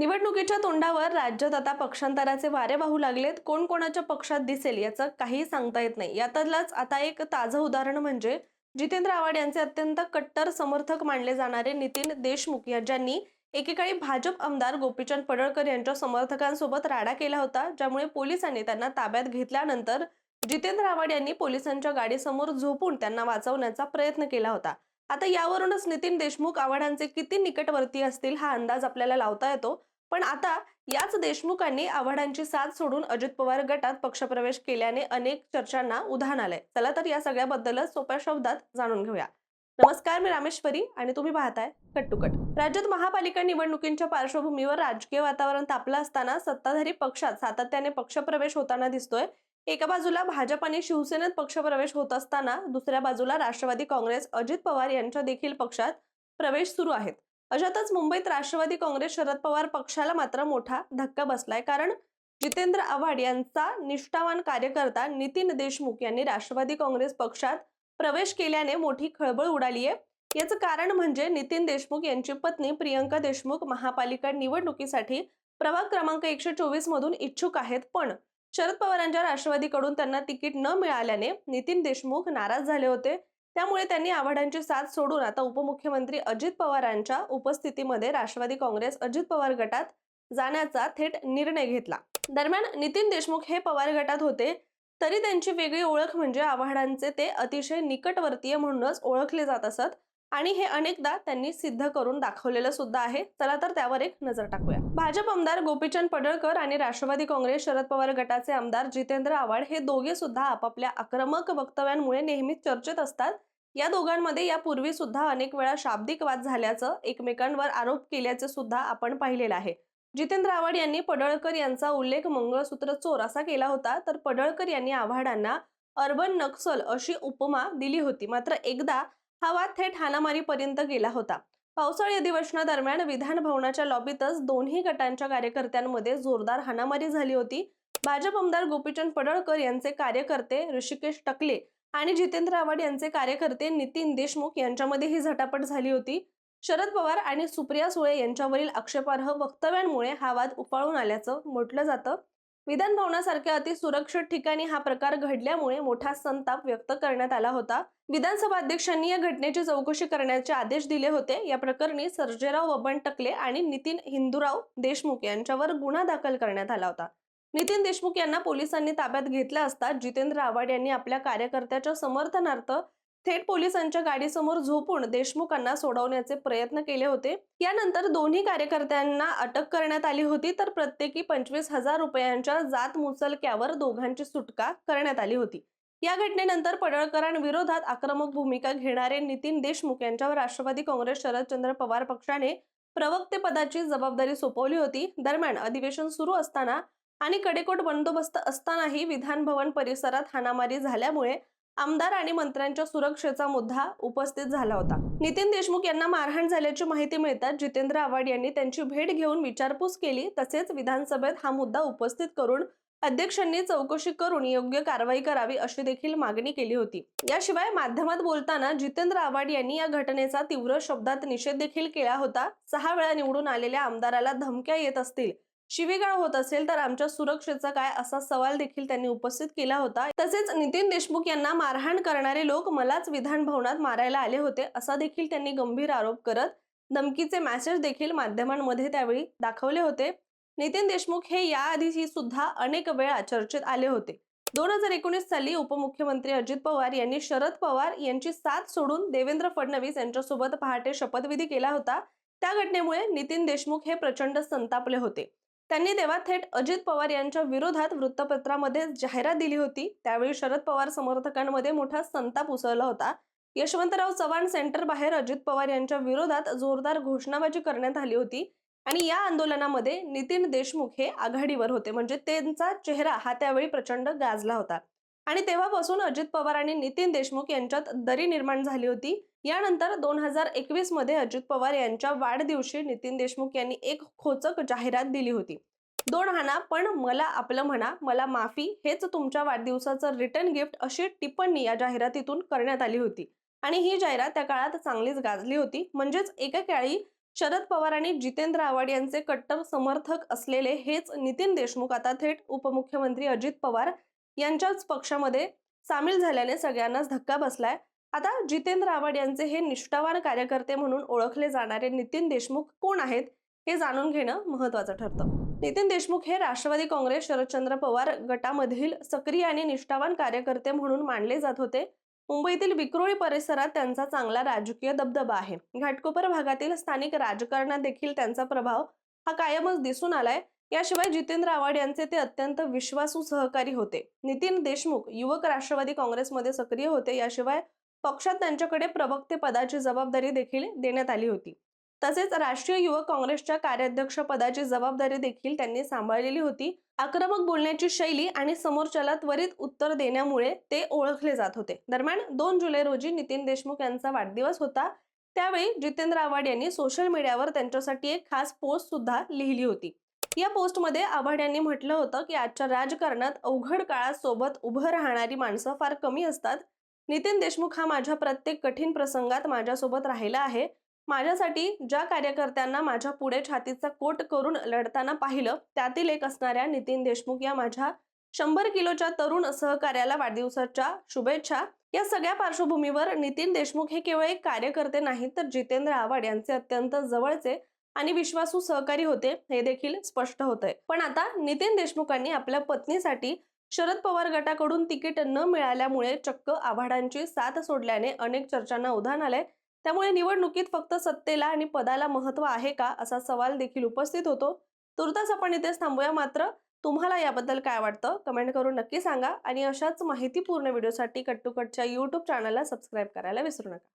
निवडणुकीच्या तोंडावर राज्यात आता पक्षांतराचे वारे वाहू लागलेत. कोण कोणाच्या पक्षात दिसेल याचं काही सांगता येत नाही. यातलंच आता एक ताजं उदाहरण म्हणजे जितेंद्र आव्हाड यांचे अत्यंत कट्टर समर्थक मानले जाणारे नितीन देशमुख यांनी एकेकाळी भाजप आमदार गोपीचंद पडळकर यांच्या समर्थकांसोबत राडा केला होता, ज्यामुळे पोलिसांनी त्यांना ताब्यात घेतल्यानंतर जितेंद्र आव्हाड यांनी पोलिसांच्या गाडीसमोर झोपून त्यांना वाचवण्याचा प्रयत्न केला होता. आता यावरूनच नितीन देशमुख आव्हाडांचे किती निकटवर्ती असतील हा अंदाज आपल्याला लावता येतो. पण आता याच देशमुखांनी आव्हाडांची साथ सोडून अजित पवार गटात पक्षप्रवेश केल्याने अनेक चर्चांना उधाण आलंय. चला तर या सगळ्याबद्दलच सोप्या शब्दात जाणून घेऊया. नमस्कार, मी रामेश्वरी आणि तुम्ही पाहताय कट टू कट. राज्यात महापालिका निवडणुकींच्या पार्श्वभूमीवर राजकीय वातावरण तापलं असताना सत्ताधारी पक्षात सातत्याने पक्षप्रवेश होताना दिसतोय. एका बाजूला भाजप आणि शिवसेनेत पक्षप्रवेश होत असताना दुसऱ्या बाजूला राष्ट्रवादी काँग्रेस अजित पवार यांच्या देखील पक्षात प्रवेश सुरू आहेत. अशातच मुंबईत राष्ट्रवादी काँग्रेस शरद पवार पक्षाला मात्र मोठा धक्का बसलाय. कारण जितेंद्र आव्हाड यांचा निष्ठावान कार्यकर्ता नितीन देशमुख यांनी राष्ट्रवादी काँग्रेस पक्षात प्रवेश केल्याने मोठी खळबळ उडाली आहे. याचं कारण म्हणजे नितीन देशमुख यांची पत्नी प्रियंका देशमुख महापालिका निवडणुकीसाठी प्रभाग क्रमांक 124 मधून इच्छुक आहेत. पण शरद पवारांच्या राष्ट्रवादीकडून त्यांना तिकीट न मिळाल्याने नितीन देशमुख नाराज झाले होते. त्यामुळे त्यांनी आव्हाडांची साथ सोडून आता उपमुख्यमंत्री अजित पवारांच्या उपस्थितीमध्ये राष्ट्रवादी काँग्रेस अजित पवार गटात जाण्याचा थेट निर्णय घेतला. दरम्यान नितीन देशमुख हे पवार गटात होते, तरी त्यांची वेगळी ओळख म्हणजे आव्हाडांचे ते अतिशय निकटवर्तीय म्हणूनच ओळखले जात असत आणि हे अनेकदा त्यांनी सिद्ध करून दाखवलेलं सुद्धा आहे. चला तर त्यावर एक नजर टाकूया. भाजप आमदार गोपीचंद पडळकर आणि राष्ट्रवादी काँग्रेस शरद पवार गटाचे आमदार जितेंद्र आव्हाड हे दोघे सुद्धा आपापल्या आक्रमक वक्तव्यांमुळे नेहमीच चर्चेत असतात. या दोघांमध्ये यापूर्वी सुद्धा अनेक वेळा शाब्दिक वाद झाल्याचं, एकमेकांवर आरोप केल्याचे सुद्धा आपण पाहिलेलं आहे. जितेंद्र आव्हाड यांनी पडळकर यांचा उल्लेख मंगळसूत्र चोर असा केला होता, तर पडळकर यांनी आव्हाडांना अर्बन नक्सल अशी उपमा दिली होती. मात्र एकदा हा वाद थेट हाणामारीपर्यंत गेला होता. पावसाळी अधिवेशनादरम्यान विधान भवनाच्या लॉबीतच दोन्ही गटांच्या कार्यकर्त्यांमध्ये जोरदार हाणामारी झाली होती. भाजप आमदार गोपीचंद पडळकर यांचे कार्यकर्ते ऋषिकेश टकले आणि जितेंद्र आव्हाड यांचे कार्यकर्ते नितीन देशमुख यांच्यामध्ये ही झटापट झाली होती. शरद पवार आणि सुप्रिया सुळे यांच्यावरील आक्षेपार्ह वक्तव्यांमुळे हा वाद उफाळून आल्याचं म्हटलं जातं. विधान भवनासारख्या अतिसुरक्षित ठिकाणी हा प्रकार घडल्यामुळे मोठा संताप व्यक्त करण्यात आला होता. विधानसभा अध्यक्षांनी या घटनेची चौकशी करण्याचे आदेश दिले होते. या प्रकरणी सर्जेराव बबन टकले आणि नितीन हिंदूराव देशमुख यांच्यावर गुन्हा दाखल करण्यात आला होता. नितीन देशमुख यांना पोलिसांनी ताब्यात घेतलं असता जितेंद्र आव्हाड यांनी आपल्या कार्यकर्त्याच्या समर्थनार्थ थेट पोलिसांच्या गाडीसमोर झोपून देशमुखांना सोडवण्याचे प्रयत्न केले होते. यानंतर दोन्ही कार्यकर्त्यांना अटक करण्यात आली होती, तर प्रत्येकी 25,000 रुपयांच्या जात मुचलक्यावर दोघांची सुटका करण्यात आली होती. या घटनेनंतर पडळकरांविरोधात आक्रमक भूमिका घेणारे नितीन देशमुख यांच्यावर राष्ट्रवादी काँग्रेस शरदचंद्र पवार पक्षाने प्रवक्तेपदाची जबाबदारी सोपवली होती. दरम्यान अधिवेशन सुरू असताना आणि कडेकोट बंदोबस्त असतानाही विधान भवन परिसरात हाणामारी झाल्यामुळे आमदार आणि मंत्र्यांच्या सुरक्षेचा मुद्दा उपस्थित झाला होता. नितीन देशमुख यांना मारहाण झाल्याची माहिती मिळताच जितेंद्र आव्हाड यांनी त्यांची भेट घेऊन विचारपूस केली. तसेच विधानसभेत हा मुद्दा उपस्थित करून अध्यक्षांनी चौकशी करून योग्य कारवाई करावी अशी देखील मागणी केली होती. याशिवाय माध्यमात बोलताना जितेंद्र आव्हाड यांनी या घटनेचा तीव्र शब्दात निषेध देखील केला होता. 6 वेळा निवडून आलेल्या आमदाराला धमक्या येत असतील, शिवीगाळ होत असेल तर आमच्या सुरक्षेचा काय असा सवाल देखील त्यांनी उपस्थित केला होता. तसेच नितीन देशमुख यांना मारहाण करणारे लोक मलाच विधान भवनात मारायला आले होते असा देखील त्यांनी गंभीर आरोप करत धमकीचे मेसेज देखील माध्यमांमध्ये त्यावेळी दाखवले होते. नितीन देशमुख हे याआधीही सुद्धा अनेक वेळा चर्चेत आले होते. 2019 साली उपमुख्यमंत्री अजित पवार यांनी शरद पवार यांची साथ सोडून देवेंद्र फडणवीस यांच्यासोबत पहाटे शपथविधी केला होता. त्या घटनेमुळे नितीन देशमुख हे प्रचंड संतापले होते. त्यांनी तेव्हा थेट अजित पवार यांच्या विरोधात वृत्तपत्रामध्ये जाहिरात दिली होती. त्यावेळी शरद पवार समर्थकांमध्ये मोठा संताप उसळला होता. यशवंतराव चव्हाण सेंटर बाहेर अजित पवार यांच्या विरोधात जोरदार घोषणाबाजी करण्यात आली होती आणि या आंदोलनामध्ये नितीन देशमुख हे आघाडीवर होते. म्हणजे त्यांचा चेहरा हा त्यावेळी प्रचंड गाजला होता आणि तेव्हापासून अजित पवार आणि नितीन देशमुख यांच्यात दरी निर्माण झाली होती. यानंतर 2021 मध्ये अजित पवार यांच्या वाढदिवशी नितीन देशमुख यांनी एक खोचक जाहिरात दिली होती. 2 हाना पण मला आपलं म्हणा, मला माफी, हेच तुमच्या वाढदिवसाचं रिटर्न गिफ्ट अशी टिप्पणी या जाहिरातीतून करण्यात आली होती आणि ही जाहिरात त्या काळात चांगलीच गाजली होती. म्हणजेच एकेकाळी शरद पवार आणि जितेंद्र आव्हाड यांचे कट्टर समर्थक असलेले हेच नितीन देशमुख आता थेट उपमुख्यमंत्री अजित पवार यांच्याच पक्षामध्ये सामील झाल्याने सगळ्यांनाच धक्का बसलाय. आता जितेंद्र आव्हाड यांचे हे निष्ठावान कार्यकर्ते म्हणून ओळखले जाणारे नितीन देशमुख कोण आहेत हे जाणून घेणं महत्त्वाचं ठरतं. नितीन देशमुख हे राष्ट्रवादी काँग्रेस शरदचंद्र पवार गटामधील सक्रिय आणि निष्ठावान कार्यकर्ते म्हणून मानले जात होते. मुंबईतील विक्रोळी परिसरात त्यांचा चांगला राजकीय दबदबा आहे. घाटकोपर भागातील स्थानिक राजकारणात देखील त्यांचा प्रभाव हा कायमच दिसून आलाय. याशिवाय जितेंद्र आव्हाड यांचे ते अत्यंत विश्वासू सहकारी होते. नितीन देशमुख युवक राष्ट्रवादी काँग्रेसमध्ये सक्रिय होते. याशिवाय पक्षात त्यांच्याकडे प्रवक्ते पदाची जबाबदारी देखील देण्यात आली होती. तसेच राष्ट्रीय युवक काँग्रेसच्या कार्याध्यक्ष पदाची जबाबदारी देखील त्यांनी सांभाळलेली होती. आक्रमक बोलण्याची शैली आणि समोरच्याला त्वरित उत्तर देण्यामुळे ते ओळखले जात होते. दरम्यान 2 जुलै रोजी नितीन देशमुख यांचा वाढदिवस होता. त्यावेळी जितेंद्र आव्हाड यांनी सोशल मीडियावर त्यांच्यासाठी एक खास पोस्ट सुद्धा लिहिली होती. या पोस्टमध्ये आव्हाड यांनी म्हटलं होतं की आजच्या राजकारणात अवघड काळात सोबत उभं राहणारी माणसं फार कमी असतात. नितीन देशमुख हा माझ्या प्रत्येक कठीण प्रसंगात माझ्यासोबत राहिला आहे. माझ्यासाठी ज्या कार्यकर्त्यांना माझ्या पुढे छातीचा कोट करून लढताना पाहिलं त्यातील एक असणाऱ्या नितीन देशमुख या माझ्या 100 किलोच्या तरुण सहकार्याला वाढदिवसाच्या शुभेच्छा. या सगळ्या पार्श्वभूमीवर नितीन देशमुख हे केवळ एक कार्यकर्ते नाहीत तर जितेंद्र आव्हाड यांचे अत्यंत जवळचे आणि विश्वासू सहकारी होते हे देखील स्पष्ट होतंय. पण आता नितीन देशमुखांनी आपल्या पत्नीसाठी शरद पवार गटाकडून तिकीट न मिळाल्यामुळे चक्क आव्हाडांची साथ सोडल्याने अनेक चर्चांना उधाण आलंय. त्यामुळे निवडणुकीत फक्त सत्तेला आणि पदाला महत्त्व आहे का असा सवाल देखील उपस्थित होतो. तुर्तास आपण इथेच थांबूया. मात्र तुम्हाला याबद्दल काय वाटतं कमेंट करून नक्की सांगा आणि अशाच माहितीपूर्ण व्हिडिओसाठी कट टू कटच्या YouTube चॅनलला सबस्क्राईब करायला विसरू नका.